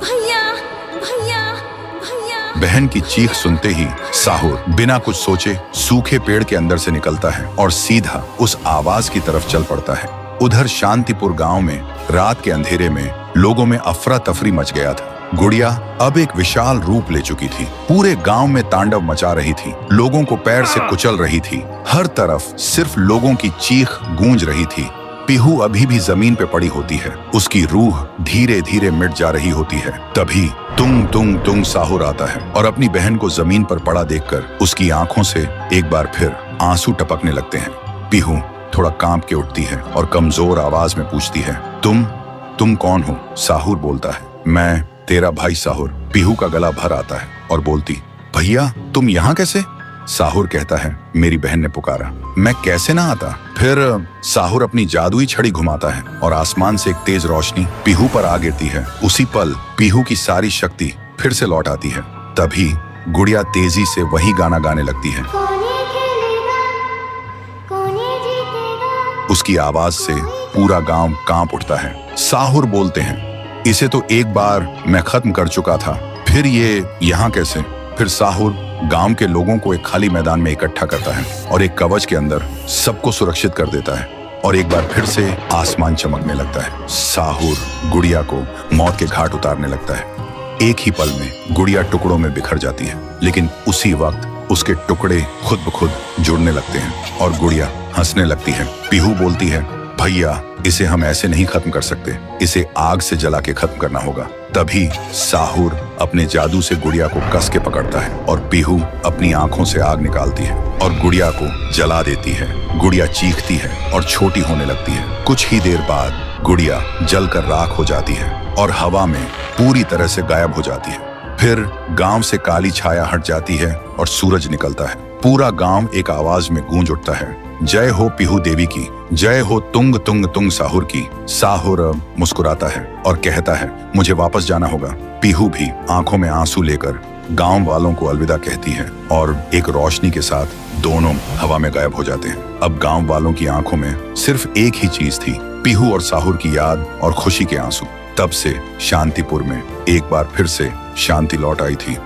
भैया भैया भैया। बहन की चीख सुनते ही साहुर बिना कुछ सोचे सूखे पेड़ के अंदर से निकलता है और सीधा उस आवाज की तरफ चल पड़ता है। उधर शांतिपुर गांव में रात के अंधेरे में लोगों में अफरा तफरी मच गया था। गुड़िया अब एक विशाल रूप ले चुकी थी, पूरे गांव में तांडव मचा रही थी, लोगों को पैर से कुचल रही थी। हर तरफ सिर्फ लोगों की चीख गूंज रही थी। पीहू अभी भी जमीन पे पड़ी होती है, उसकी रूह धीरे धीरे मिट जा रही होती है। तभी तुंग तुंग तुंग साहुर आता है और अपनी बहन को जमीन पर पड़ा देखकर उसकी आंखों से एक बार फिर आंसू टपकने लगते हैं। पीहू थोड़ा कांप के उठती है और कमजोर आवाज में पूछती है, तुम कौन हो? साहुर बोलता है, मैं तेरा भाई साहुर। पीहू का गला भर आता है और बोलती, भैया तुम यहाँ कैसे? साहुर कहता है, मेरी बहन ने पुकारा, मैं कैसे ना आता। फिर साहुर अपनी जादुई छड़ी घुमाता है और आसमान से एक तेज रोशनी पीहू पर आ गिरती है। उसी पल पीहू की सारी शक्ति फिर से लौट आती है। तभी गुड़िया तेजी से वही गाना गाने लगती है। उसकी आवाज से पूरा गांव कांप उठता है। साहुर बोलते हैं, इसे तो एक बार मैं खत्म कर चुका था, फिर ये यहाँ कैसे? फिर साहुर गांव के लोगों को एक खाली मैदान में इकट्ठा करता है और एक कवच के अंदर सबको सुरक्षित कर देता है और एक बार फिर से आसमान चमकने लगता है। साहुर गुड़िया को मौत के घाट उतारने लगता है। एक ही पल में गुड़िया टुकड़ों में बिखर जाती है, लेकिन उसी वक्त उसके टुकड़े खुद ब खुद जुड़ने लगते हैं और गुड़िया हंसने लगती है। पीहू बोलती है, भैया इसे हम ऐसे नहीं खत्म कर सकते, इसे आग से जला के खत्म करना होगा। तभी साहुर अपने जादू से गुड़िया को कस के पकड़ता है और पीहू अपनी आंखों से आग निकालती है और गुड़िया को जला देती है। गुड़िया चीखती है और छोटी होने लगती है। कुछ ही देर बाद गुड़िया जलकर राख हो जाती है और हवा में पूरी तरह से गायब हो जाती है। फिर गांव से काली छाया हट जाती है और सूरज निकलता है। पूरा गांव एक आवाज में गूंज उठता है, जय हो पीहू देवी की, जय हो तुंग तुंग तुंग साहुर की। साहुर मुस्कुराता है और कहता है, मुझे वापस जाना होगा। पीहू भी आंखों में आंसू लेकर गांव वालों को अलविदा कहती है और एक रोशनी के साथ दोनों हवा में गायब हो जाते हैं। अब गांव वालों की आंखों में सिर्फ एक ही चीज थी, पीहू और साहुर की याद और खुशी के आंसू। तब से शांतिपुर में एक बार फिर से शांति लौट आई थी।